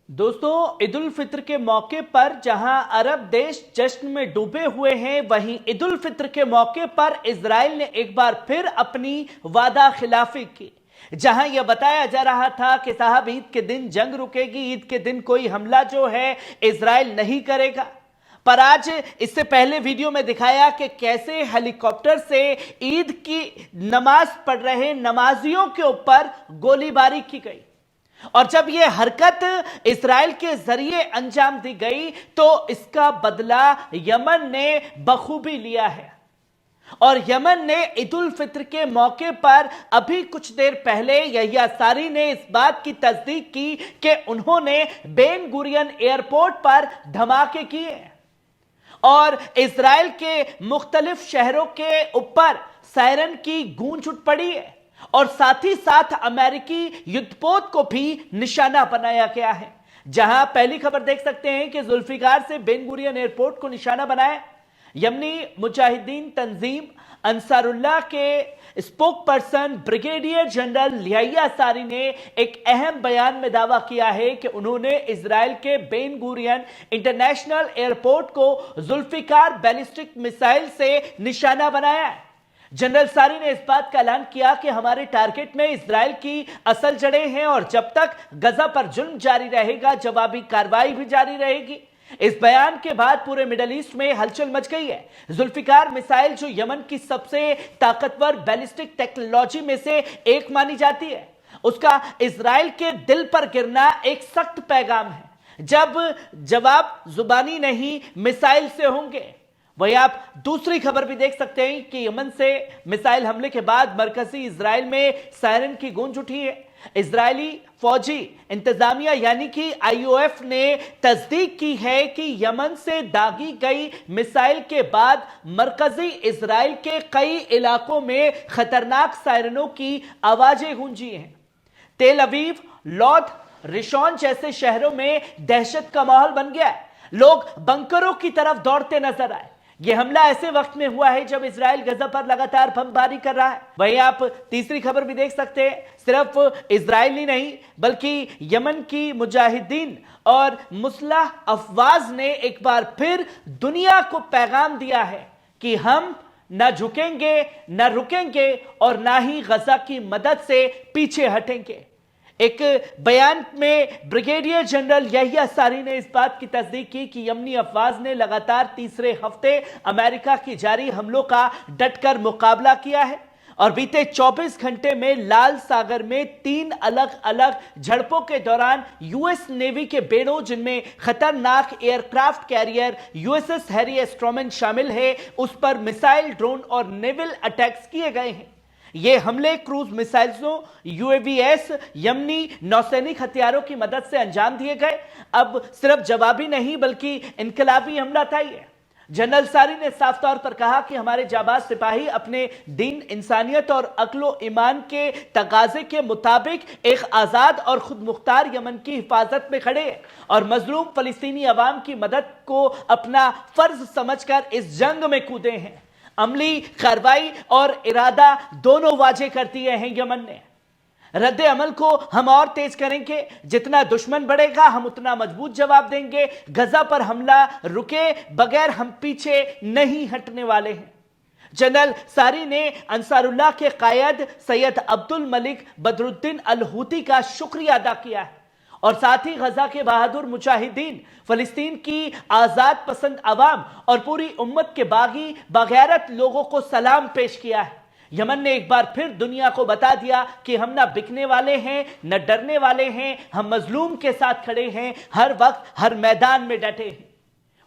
दोस्तों, ईद उल फित्र के मौके पर जहां अरब देश जश्न में डूबे हुए हैं, वहीं ईद उल फित्र के मौके पर इजराइल ने एक बार फिर अपनी वादा खिलाफी की। जहां यह बताया जा रहा था कि साहब ईद के दिन जंग रुकेगी, ईद के दिन कोई हमला जो है इजराइल नहीं करेगा। पर आज इससे पहले वीडियो में दिखाया कि कैसे हेलीकॉप्टर से ईद की नमाज पढ़ रहे नमाजियों के ऊपर गोलीबारी की गई। और जब यह हरकत इस्राएल के जरिए अंजाम दी गई तो इसका बदला यमन ने बखूबी लिया है। और यमन ने ईद उल फित्र के मौके पर अभी कुछ देर पहले यहिया सारी ने इस बात की तस्दीक की कि उन्होंने बेन गुरियन एयरपोर्ट पर धमाके किए और इस्राएल के मुख्तलिफ शहरों के ऊपर सायरन की गूंज उठ पड़ी है और साथ ही साथ अमेरिकी युद्धपोत को भी निशाना बनाया गया है। जहां पहली खबर देख सकते हैं कि जुल्फिकार से बेन गुरियन एयरपोर्ट को निशाना बनाया। यमनी मुजाहिदीन तंजीम अंसारुल्लाह के spoke person brigadier general Yahya सारी ने एक अहम बयान में दावा किया है कि उन्होंने इजराइल के बेन गुरियन इंटरनेशनल एयरपोर्ट को जुल्फिकार बैलिस्टिक मिसाइल से निशाना बनाया है। जनरल सारी ने इस बात का ऐलान किया कि हमारे टारगेट में इजराइल की असल जड़ें हैं और जब तक गजा पर जुल्म जारी रहेगा, जवाबी कार्रवाई भी जारी रहेगी। इस बयान के बाद पूरे मिडल ईस्ट में हलचल मच गई है। जुल्फिकार मिसाइल जो यमन की सबसे ताकतवर बैलिस्टिक टेक्नोलॉजी में से एक मानी जाती है, उसका इजराइल के दिल पर गिरना एक सख्त पैगाम है। जब जवाब जुबानी नहीं मिसाइल से होंगे। वही आप दूसरी खबर भी देख सकते हैं कि यमन से मिसाइल हमले के बाद मरकजी इजराइल में सायरन की गूंज उठी है। इजरायली फौजी इंतजामिया यानी कि आईओएफ ने तस्दीक की है कि यमन से दागी गई मिसाइल के बाद मरकजी इजराइल के कई इलाकों में खतरनाक सायरनों की आवाजें गूंजी हैं। तेल अवीव, लौद, रिशॉन जैसे शहरों में दहशत का माहौल बन गया है। लोग बंकरों की तरफ दौड़ते नजर आए। यह हमला ऐसे वक्त में हुआ है जब इजराइल गजा पर लगातार बमबारी कर रहा है। वहीं आप तीसरी खबर भी देख सकते हैं। सिर्फ इजराइल ही नहीं बल्कि यमन की मुजाहिदीन और मुस्लिह अफवाज ने एक बार फिर दुनिया को पैगाम दिया है कि हम न झुकेंगे, न रुकेंगे और ना ही गजा की मदद से पीछे हटेंगे। एक बयान में ब्रिगेडियर जनरल यहिया सारी ने इस बात की तस्दीक की कि यमनी अफवाज ने लगातार तीसरे हफ्ते अमेरिका की जारी हमलों का डटकर मुकाबला किया है और बीते 24 घंटे में लाल सागर में 3 अलग अलग झड़पों के दौरान यूएस नेवी के बेड़ों, जिनमें खतरनाक aircraft carrier USS Harry S Trueman शामिल है, उस पर मिसाइल, ड्रोन और नेवल अटैक्स किए गए हैं। ये हमले क्रूज मिसाइलों, यूएवीएस, यमनी नौसैनिक हथियारों की मदद से अंजाम दिए गए। अब सिर्फ जवाबी नहीं बल्कि इनकलाबी हमला था ये। जनरल सारी ने साफ तौर पर कहा कि हमारे जाबाज सिपाही अपने दीन, इंसानियत और अक्लो ईमान के तकाजे के मुताबिक एक आजाद और खुद मुख्तार यमन की हिफाजत में खड़े हैं और मजलूम फलस्तीनी अवाम की मदद को अपना फर्ज समझकर इस जंग में कूदे हैं। अमली कार्रवाई और इरादा दोनों वाजे कर दिए हैं यमन ने। रद्द अमल को हम और तेज करेंगे। जितना दुश्मन बढ़ेगा हम उतना मजबूत जवाब देंगे। गजा पर हमला रुके बगैर हम पीछे नहीं हटने वाले हैं। जनरल सारी ने अंसारुल्लाह के कायद सैयद अब्दुल मलिक बदरुद्दीन अल हूती का शुक्रिया अदा किया है और साथ ही गजा के बहादुर मुजाहिदीन, फलस्तीन की आजाद पसंद अवाम और पूरी उम्मत के बागी बगैरत लोगों को सलाम पेश किया है। यमन ने एक बार फिर दुनिया को बता दिया कि हम ना बिकने वाले हैं, न डरने वाले हैं। हम मजलूम के साथ खड़े हैं, हर वक्त हर मैदान में डटे हैं।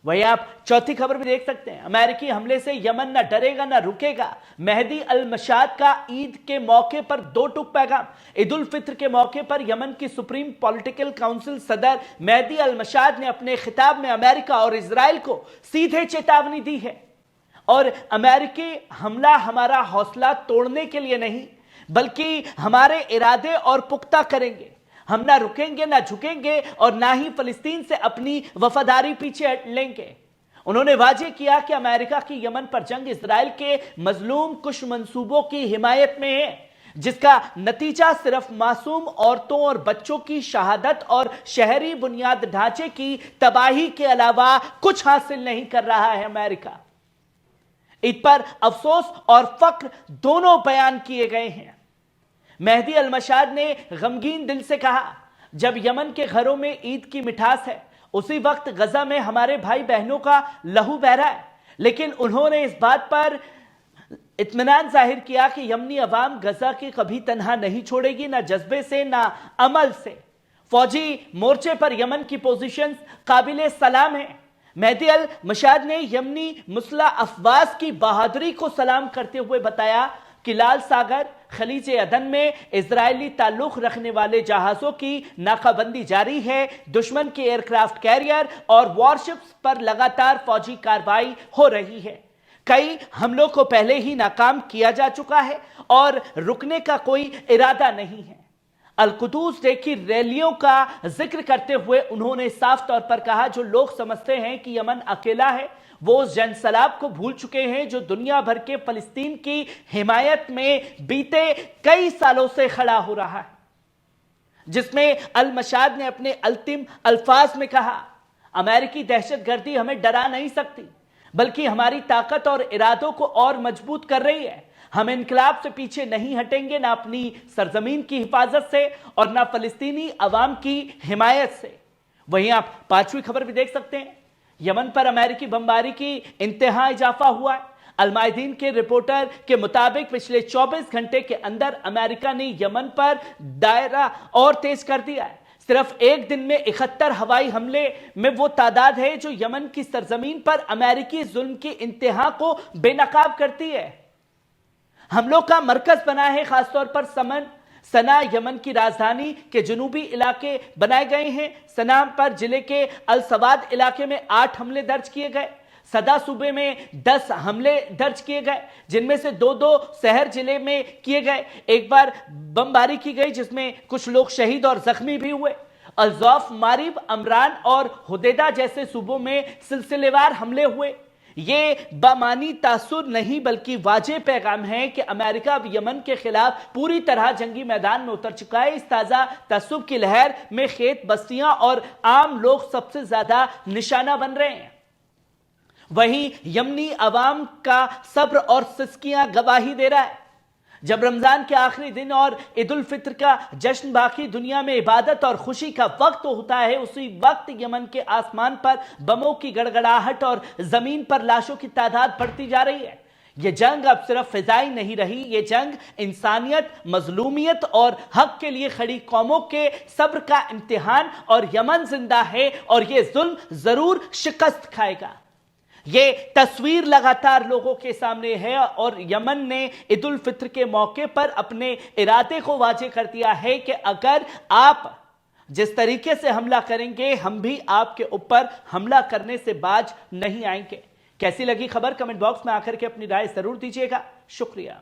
वही आप चौथी खबर भी देख सकते हैं। अमेरिकी हमले से यमन न डरेगा न रुकेगा। मेहदी अल मशाद का ईद के मौके पर 2 टूक पैगाम। ईद उल फित्र के मौके पर यमन की सुप्रीम पॉलिटिकल काउंसिल सदर मेहदी अल मशाद ने अपने खिताब में अमेरिका और इजराइल को सीधे चेतावनी दी है और अमेरिकी हमला हमारा हौसला तोड़ने के लिए नहीं बल्कि हमारे इरादे और पुख्ता करेंगे। हम ना रुकेंगे, ना झुकेंगे और ना ही फलस्तीन से अपनी वफादारी पीछे हट लेंगे। उन्होंने वाजे किया कि अमेरिका की यमन पर जंग इजराइल के मजलूम कुछ मंसूबों की हिमायत में है। जिसका नतीजा सिर्फ मासूम औरतों और बच्चों की शहादत और शहरी बुनियाद ढांचे की तबाही के अलावा कुछ हासिल नहीं कर रहा है अमेरिका। ईद पर अफसोस और फख्र दोनों बयान किए गए हैं। मेहदी अल-मशाद ने गमगीन दिल से कहा, जब यमन के घरों में ईद की मिठास है, उसी वक्त गजा में हमारे भाई बहनों का लहू बह रहा है। लेकिन उन्होंने इस बात पर इत्मीनान जाहिर किया कि यमनी अवाम गजा की कभी तन्हा नहीं छोड़ेगी, ना जज्बे से ना अमल से। फौजी मोर्चे पर यमन की पोजीशंस काबिले सलाम है। मेहदी अल मशाद ने यमनी मुस्ला अफवाज की बहादुरी को सलाम करते हुए बताया कि लाल सागर खलीज अदन में इजरायली ताल्लुक रखने वाले जहाजों की नाकाबंदी जारी है। दुश्मन के एयरक्राफ्ट कैरियर और वॉरशिप्स पर लगातार फौजी कार्रवाई हो रही है। कई हमलों को पहले ही नाकाम किया जा चुका है और रुकने का कोई इरादा नहीं है। अल-कुदूस डे की रैलियों का जिक्र करते हुए उन्होंने साफ तौर पर कहा, जो लोग समझते हैं कि यमन अकेला है, वो उस जनसलाब को भूल चुके हैं जो दुनिया भर के फलस्तीन की हिमायत में बीते कई सालों से खड़ा हो रहा है, जिसमें अल-मशाद ने अपने अंतिम अल्फाज में कहा, अमेरिकी दहशतगर्दी हमें डरा नहीं सकती, बल्कि हमारी ताकत और इरादों को और मजबूत कर रही है। हम इनकलाब से पीछे नहीं हटेंगे, ना अपनी सरजमीन की हिफाजत से और ना फलस्तीनी अवाम की हिमायत से। वहीं आप पांचवी खबर भी देख सकते हैं, यमन पर अमेरिकी बमबारी की इंतहा इजाफा हुआ है। अल-मायदीन के रिपोर्टर के मुताबिक पिछले 24 घंटे के अंदर अमेरिका ने यमन पर दायरा और तेज कर दिया है। सिर्फ एक दिन में 71 हवाई हमले में वो तादाद है जो यमन की सरजमीन पर अमेरिकी जुल्म की इंतहा को बेनकाब करती है। हमलों का मरकज बना है खासतौर पर सना यमन की राजधानी के जनूबी इलाके बनाए गए हैं। सना पर जिले के अल सवाद इलाके में 8 हमले दर्ज किए गए। सदा सूबे में 10 हमले दर्ज किए गए, जिनमें से 2 शहर जिले में किए गए। एक बार बमबारी की गई जिसमें कुछ लोग शहीद और जख्मी भी हुए। अल-जौफ, मारिब, अमरान और हुदैदा जैसे सूबों में सिलसिलेवार हमले हुए। ये बामानी तासुर नहीं बल्कि वाजे पैगाम है कि अमेरिका अब यमन के खिलाफ पूरी तरह जंगी मैदान में उतर चुका है। इस ताजा तासुब की लहर में खेत, बस्तियां और आम लोग सबसे ज्यादा निशाना बन रहे हैं। वहीं यमनी अवाम का सब्र और सिस्कियां गवाही दे रहा है। जब रमजान के आखिरी दिन और ईद उल फित्र का जश्न बाकी दुनिया में इबादत और खुशी का वक्त होता है, उसी वक्त यमन के आसमान पर बमों की गड़गड़ाहट और जमीन पर लाशों की तादाद बढ़ती जा रही है। यह जंग अब सिर्फ फिजाई नहीं रही, यह जंग इंसानियत, मजलूमियत और हक के लिए खड़ी कौमों के सब्र का इम्तिहान। और यमन जिंदा है और यह जुल्म जरूर शिकस्त खाएगा। ये तस्वीर लगातार लोगों के सामने है और यमन ने ईद उल फित्र के मौके पर अपने इरादे को वाजे कर दिया है कि अगर आप जिस तरीके से हमला करेंगे, हम भी आपके ऊपर हमला करने से बाज नहीं आएंगे। कैसी लगी खबर? कमेंट बॉक्स में आकर के अपनी राय जरूर दीजिएगा। शुक्रिया।